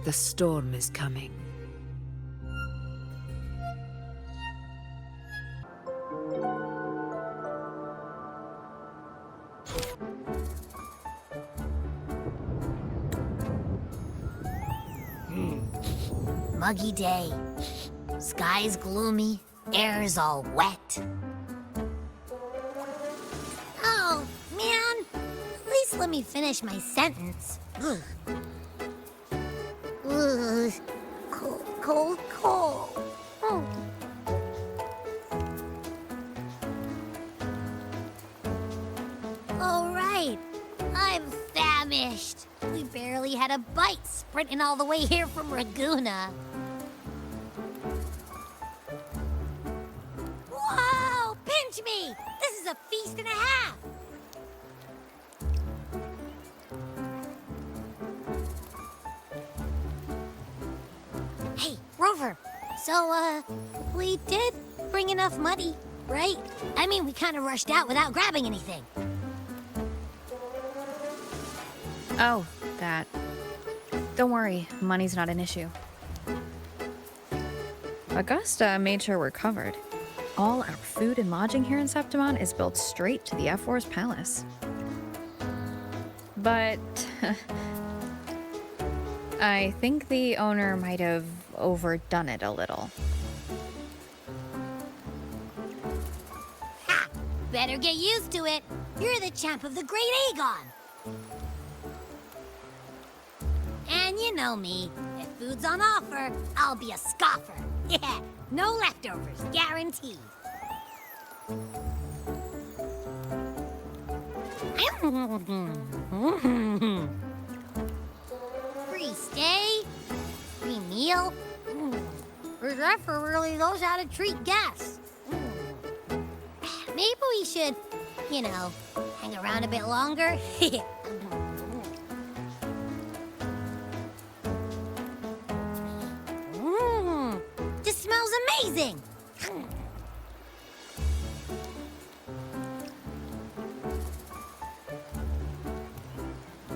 The storm is coming. Muggy day. Sky's gloomy, air's all wet. Oh, man. At least let me finish my sentence. Ugh. Ugh. Cold, cold, cold. Oh. All right. I'm famished. We barely had a bite sprinting all the way here from Ragusa. Whoa! Pinch me! This is a feast and a half! Hey, Rover. So, we did bring enough money, right? I mean, we kind of rushed out without grabbing anything. Oh, that. Don't worry, money's not an issue. Augusta made sure we're covered. All our food and lodging here in Septimont is built straight to the F4's palace. But I think the owner might have overdone it a little. Ha! Better get used to it. You're the champ of the Great Aegon. And you know me. If food's on offer, I'll be a scoffer. Yeah, no leftovers, guaranteed. Free stay, free meal. Reserve really knows how to treat guests. Maybe we should, you know, hang around a bit longer. This smells amazing.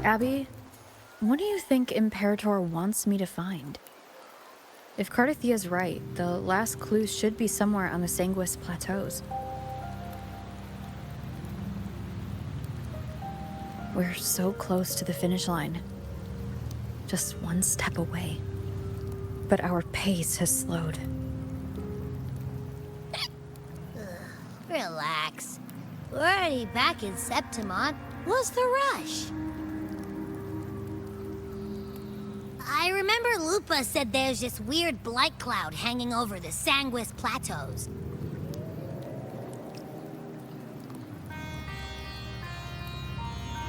Abby, what do you think Imperator wants me to find? If Cardathia's right, the last clues should be somewhere on the Sanguis Plateaus. We're so close to the finish line. Just one step away. But our pace has slowed. Relax. We're already back in Septimont. What's the rush? I remember Lupa said there's this weird blight cloud hanging over the Sanguis Plateaus.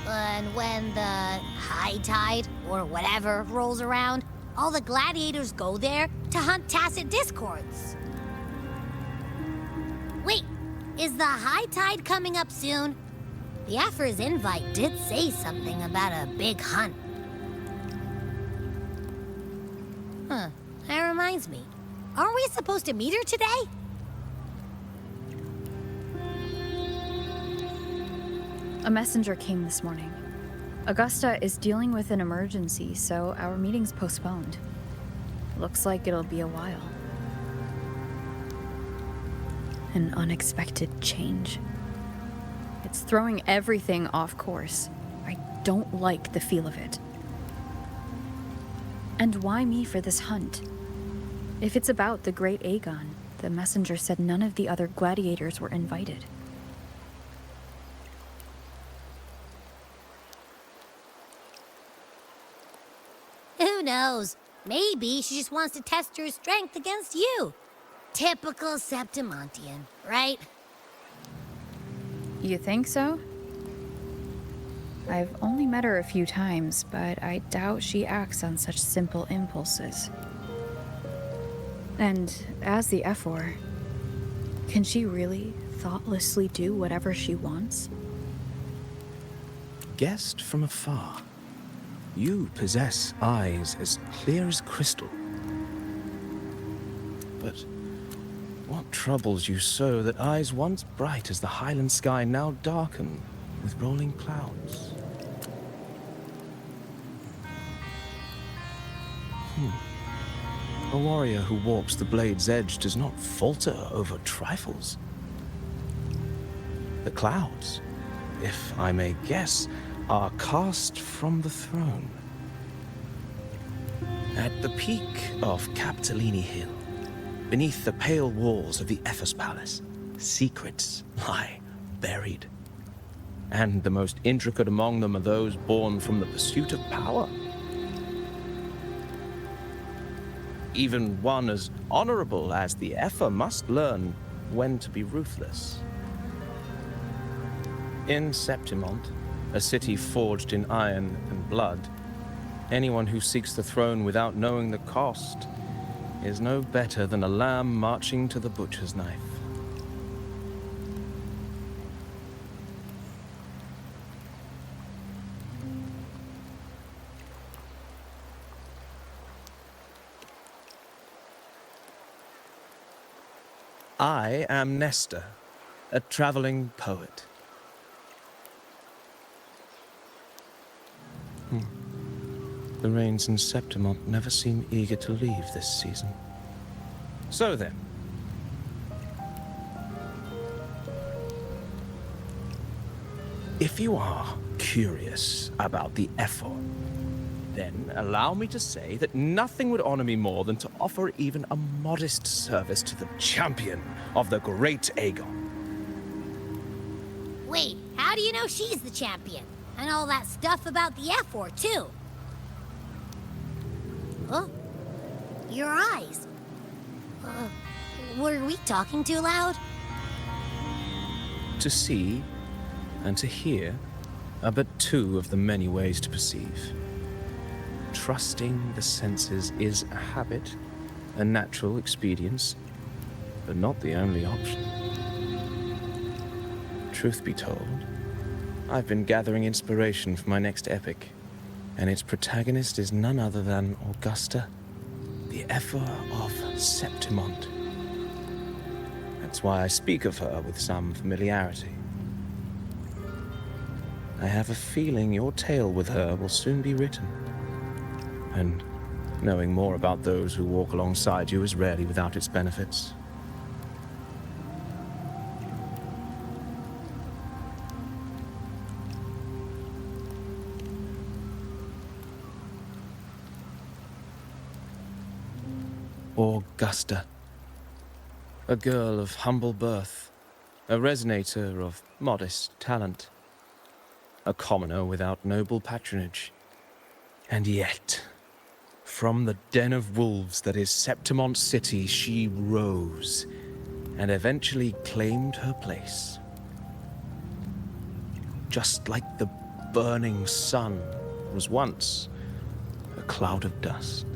And when the high tide, or whatever, rolls around, all the gladiators go there to hunt tacit discords. Wait, is the high tide coming up soon? The Aphra's invite did say something about a big hunt. Huh, that reminds me. Aren't we supposed to meet her today? A messenger came this morning. Augusta is dealing with an emergency, so our meeting's postponed. Looks like it'll be a while. An unexpected change. It's throwing everything off course. I don't like the feel of it. And why me for this hunt? If it's about the Great Aegon, the messenger said none of the other gladiators were invited. Who knows? Maybe she just wants to test her strength against you. Typical Septimontian, right? You think so? I've only met her a few times, but I doubt she acts on such simple impulses. And as the F4, can she really thoughtlessly do whatever she wants? Guessed from afar, you possess eyes as clear as crystal. But what troubles you so that eyes once bright as the highland sky now darken with rolling clouds? A warrior who walks the blade's edge does not falter over trifles. The clouds, if I may guess, are cast from the throne. At the peak of Capitolini Hill, beneath the pale walls of the Ephes Palace, secrets lie buried. And the most intricate among them are those born from the pursuit of power. Even one as honorable as the Epher must learn when to be ruthless. In Septimont, a city forged in iron and blood, anyone who seeks the throne without knowing the cost is no better than a lamb marching to the butcher's knife. I am Nestor, a traveling poet. The rains in Septimont never seem eager to leave this season. So then, if you are curious about the effort, then allow me to say that nothing would honor me more than to offer even a modest service to the champion of the great Aegon. Wait, how do you know she's the champion? And all that stuff about the F4, too? Huh? Your eyes. Were we talking too loud? To see and to hear are but two of the many ways to perceive. Trusting the senses is a habit, a natural expedience, but not the only option. Truth be told, I've been gathering inspiration for my next epic, and its protagonist is none other than Augusta, the Epher of Septimont. That's why I speak of her with some familiarity. I have a feeling your tale with her will soon be written. And knowing more about those who walk alongside you is rarely without its benefits. Augusta, a girl of humble birth, a resonator of modest talent, a commoner without noble patronage, and yet, from the den of wolves that is Septimont City, she rose and eventually claimed her place. Just like the burning sun was once a cloud of dust.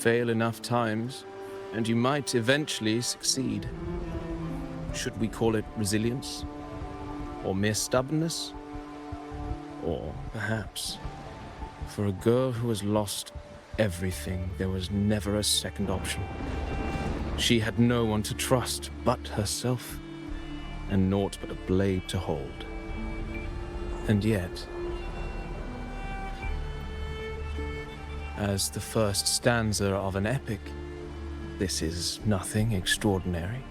fail enough times, and you might eventually succeed. Should we call it resilience? Or mere stubbornness? Or perhaps, for a girl who has lost everything, there was never a second option. She had no one to trust but herself, and naught but a blade to hold. And yet, as the first stanza of an epic, this is nothing extraordinary.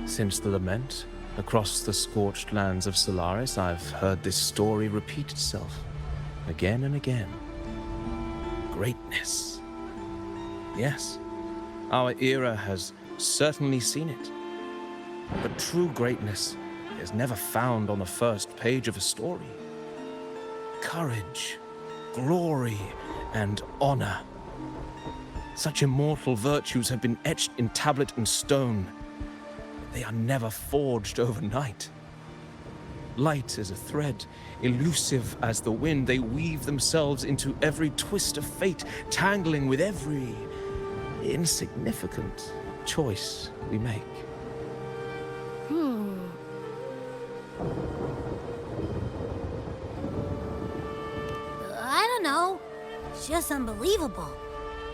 Since the lament, across the scorched lands of Solaris, I've heard this story repeat itself, again and again. Greatness. Yes, our era has certainly seen it. But true greatness is never found on the first page of a story. Courage, glory, and honor. Such immortal virtues have been etched in tablet and stone, but they are never forged overnight. Light as a thread, elusive as the wind, they weave themselves into every twist of fate, tangling with every insignificant choice we make. I don't know. It's just unbelievable.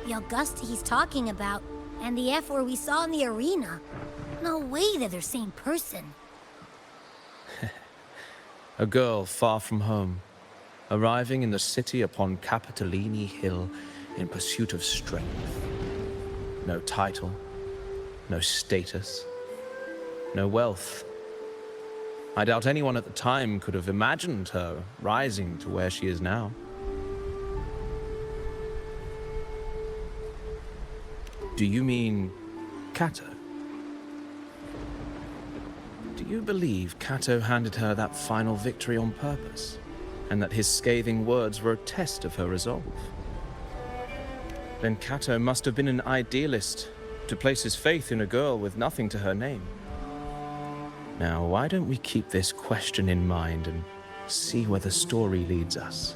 The Augusta he's talking about, and the F-word we saw in the arena. No way they're the same person. A girl far from home, arriving in the city upon Capitolini Hill in pursuit of strength. No title, no status, no wealth. I doubt anyone at the time could have imagined her rising to where she is now. Do you mean Kato? Do you believe Kato handed her that final victory on purpose, and that his scathing words were a test of her resolve? Then Kato must have been an idealist to place his faith in a girl with nothing to her name. Now, why don't we keep this question in mind and see where the story leads us?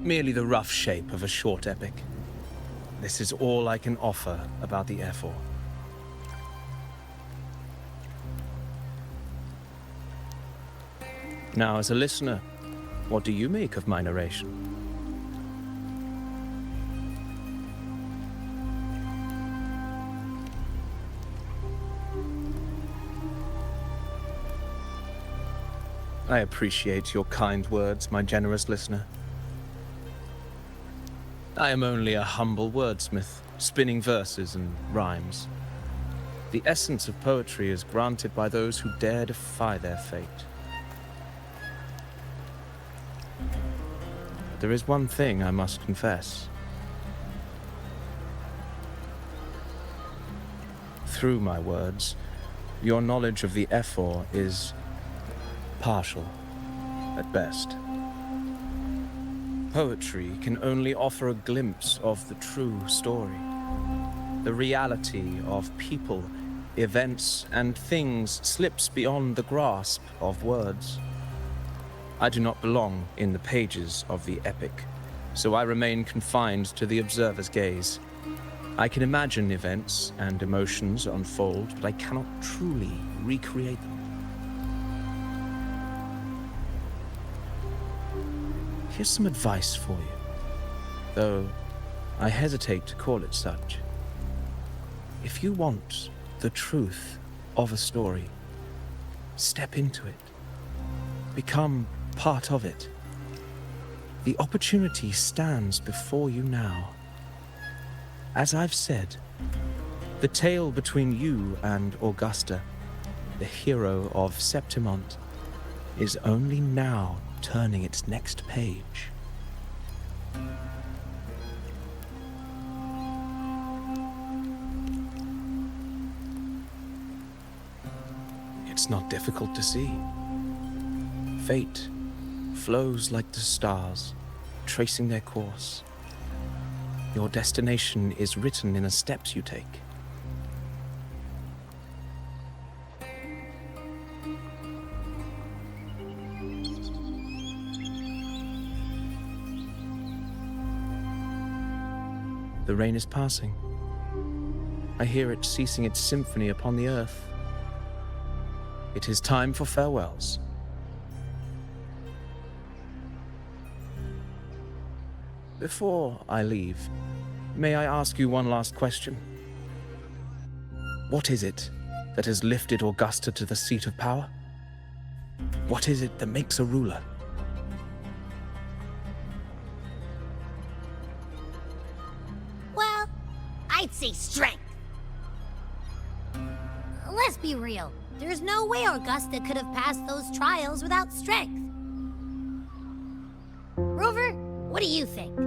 merely the rough shape of a short epic. This is all I can offer about the Ephor. Now, as a listener, what do you make of my narration? I appreciate your kind words, my generous listener. I am only a humble wordsmith, spinning verses and rhymes. The essence of poetry is granted by those who dare defy their fate. But there is one thing I must confess. Through my words, your knowledge of the Ephor is partial, at best. Poetry can only offer a glimpse of the true story, the reality of people, events, and things slips beyond the grasp of words. I do not belong in the pages of the epic, so I remain confined to the observer's gaze. I can imagine events and emotions unfold, but I cannot truly recreate them. Here's some advice for you, though I hesitate to call it such. If you want the truth of a story, step into it. Become part of it. The opportunity stands before you now. As I've said, the tale between you and Augusta, the hero of Septimont, is only now turning its next page. It's not difficult to see. Fate flows like the stars, tracing their course. Your destination is written in the steps you take. The rain is passing. I hear it ceasing its symphony upon the earth. It is time for farewells. Before I leave, may I ask you one last question? What is it that has lifted Augusta to the seat of power? What is it that makes a ruler? Well, I'd say strength. Let's be real. There's no way Augusta could have passed those trials without strength. Rover, what do you think?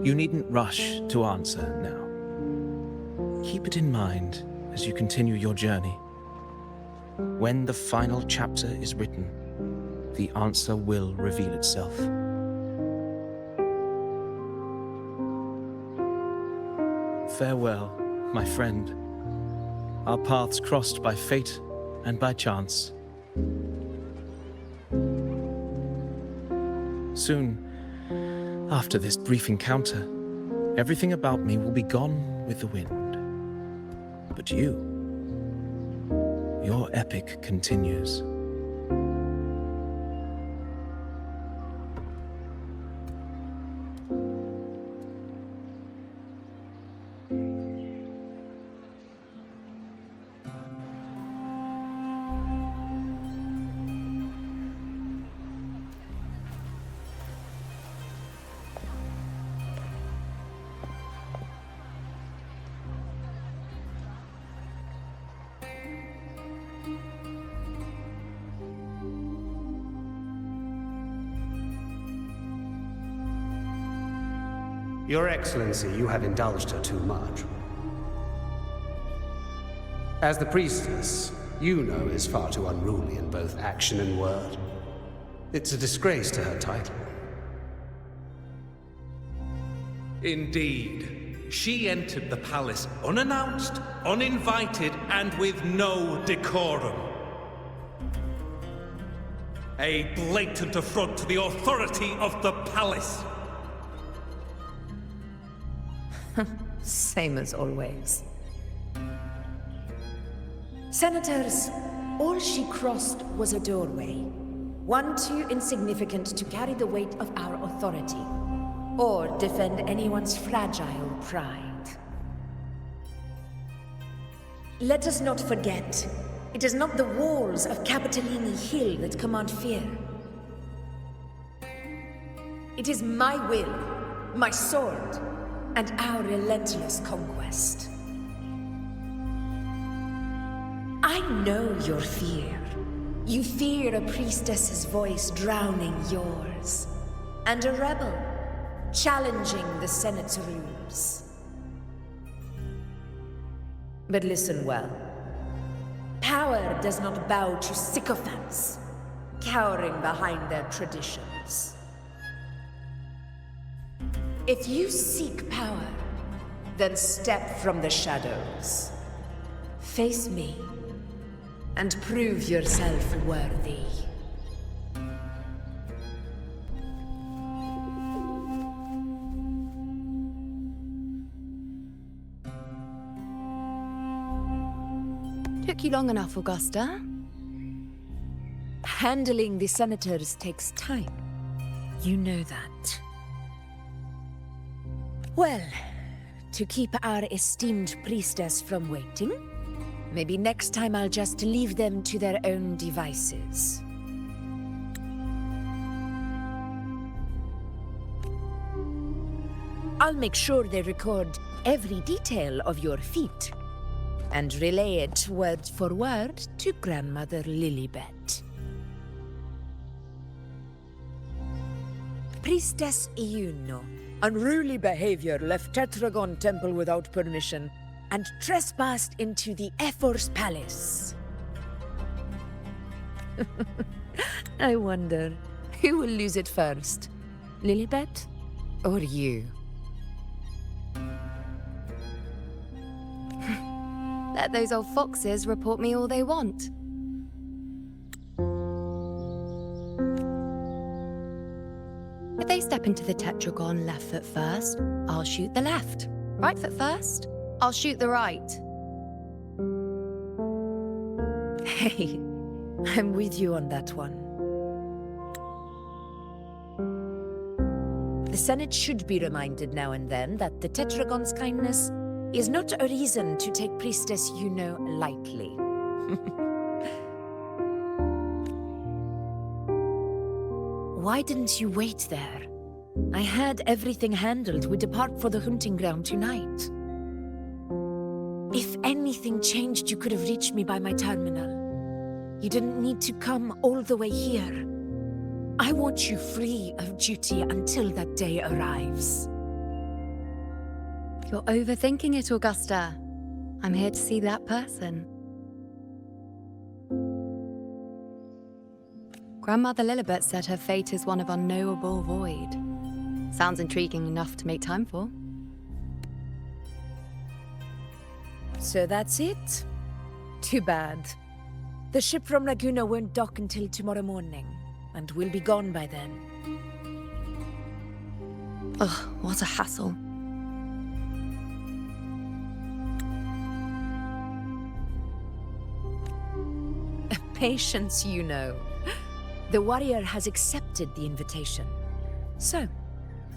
You needn't rush to answer now. Keep it in mind as you continue your journey. When the final chapter is written, the answer will reveal itself. Farewell, my friend. Our paths crossed by fate and by chance. Soon, after this brief encounter, everything about me will be gone with the wind. But you, your epic continues. Your Excellency, you have indulged her too much. As the priestess, Iuno is far too unruly in both action and word. It's a disgrace to her title. Indeed. She entered the palace unannounced, uninvited, and with no decorum. A blatant affront to the authority of the palace. Same as always. Senators, all she crossed was a doorway. One too insignificant to carry the weight of our authority, or defend anyone's fragile pride. Let us not forget, it is not the walls of Capitolini Hill that command fear. It is my will, my sword, and our relentless conquest. I know your fear. You fear a priestess's voice drowning yours, and a rebel challenging the Senate's rules. But listen well. Power does not bow to sycophants, cowering behind their traditions. If you seek power, then step from the shadows. Face me, and prove yourself worthy. Took you long enough, Augusta. Handling the senators takes time. You know that. Well, to keep our esteemed priestess from waiting, maybe next time I'll just leave them to their own devices. I'll make sure they record every detail of your feat, and relay it word for word to Grandmother Lilibet. Priestess Iuno. Unruly behavior left Tetragon Temple without permission and trespassed into the Ephor's palace. I wonder, who will lose it first? Lilibet or you? Let those old foxes report me all they want. If they step into the tetragon left foot first, I'll shoot the left. Right foot first, I'll shoot the right. Hey, I'm with you on that one. The Senate should be reminded now and then that the Tetragon's kindness is not a reason to take Priestess Iuno lightly. Why didn't you wait there? I had everything handled. We depart for the hunting ground tonight. If anything changed, you could have reached me by my terminal. You didn't need to come all the way here. I want you free of duty until that day arrives. You're overthinking it, Augusta. I'm here to see that person. Grandmother Lilibet said her fate is one of unknowable void. Sounds intriguing enough to make time for. So that's it? Too bad. The ship from Laguna won't dock until tomorrow morning, and we'll be gone by then. Ugh, what a hassle. Patience, you know. The warrior has accepted the invitation. So,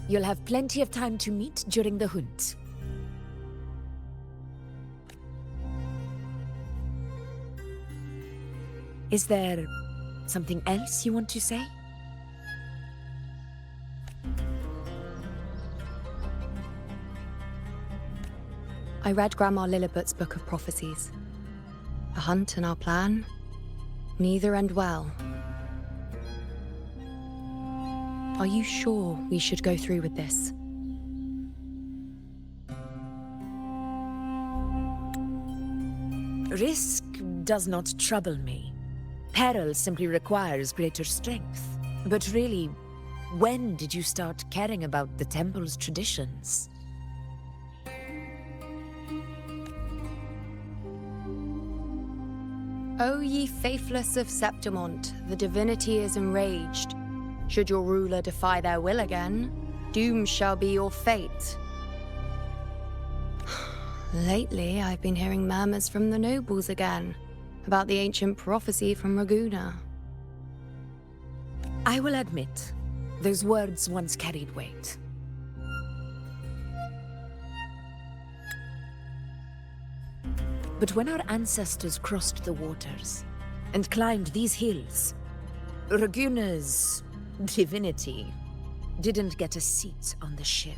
you'll have plenty of time to meet during the hunt. Is there something else you want to say? I read Grandma Lilibet's Book of Prophecies. A hunt and our plan, neither end well. Are you sure we should go through with this? Risk does not trouble me. Peril simply requires greater strength. But really, when did you start caring about the temple's traditions? O ye faithless of Septimont, the divinity is enraged. Should your ruler defy their will again, doom shall be your fate. Lately, I've been hearing murmurs from the nobles again about the ancient prophecy from Ragusa. I will admit, those words once carried weight. But when our ancestors crossed the waters and climbed these hills, Ragusa's divinity didn't get a seat on the ship.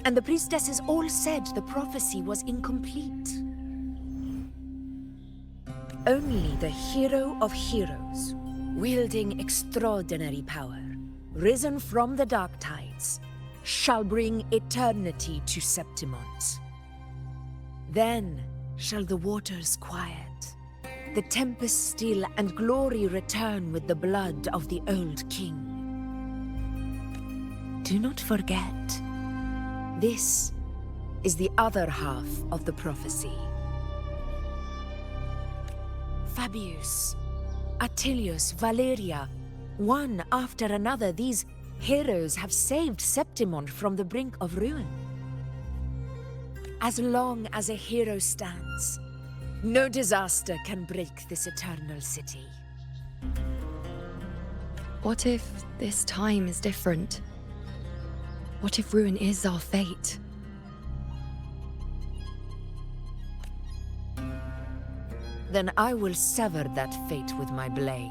And the priestesses all said the prophecy was incomplete. Only the hero of heroes, wielding extraordinary power, risen from the dark tides, shall bring eternity to Septimont. Then shall the waters quiet, the tempest still, and glory return with the blood of the old king. Do not forget, this is the other half of the prophecy. Fabius, Attilius, Valeria, one after another, these heroes have saved Septimont from the brink of ruin. As long as a hero stands, no disaster can break this eternal city. What if this time is different? What if ruin is our fate? Then I will sever that fate with my blade.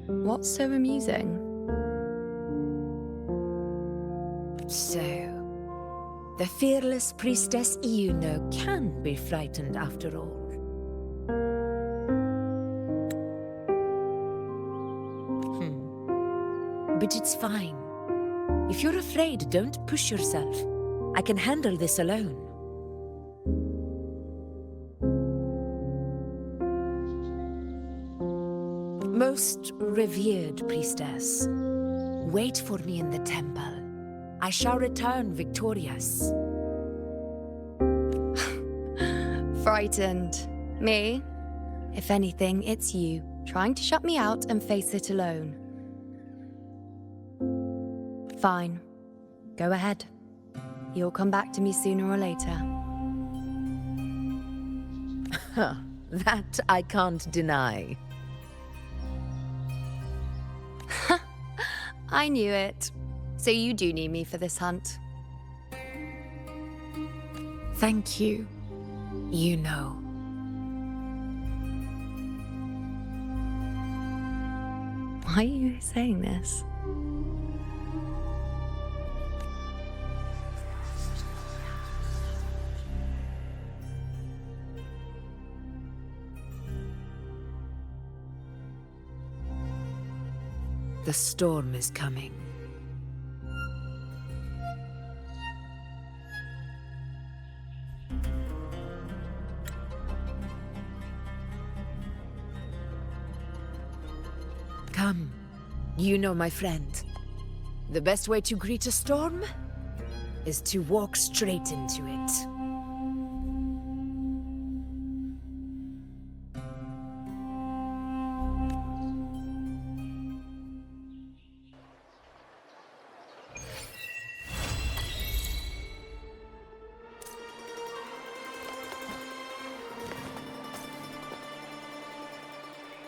What's so amusing? So, the fearless priestess Iuno can be frightened after all. But it's fine. If you're afraid, don't push yourself. I can handle this alone. Most revered priestess, wait for me in the temple. I shall return victorious. Frightened. Me? If anything, it's you, trying to shut me out and face it alone. Fine. Go ahead. You'll come back to me sooner or later. That I can't deny. I knew it. So you do need me for this hunt. Thank you, Iuno. Why are you saying this? The storm is coming. Come, Iuno, my friend. The best way to greet a storm is to walk straight into it.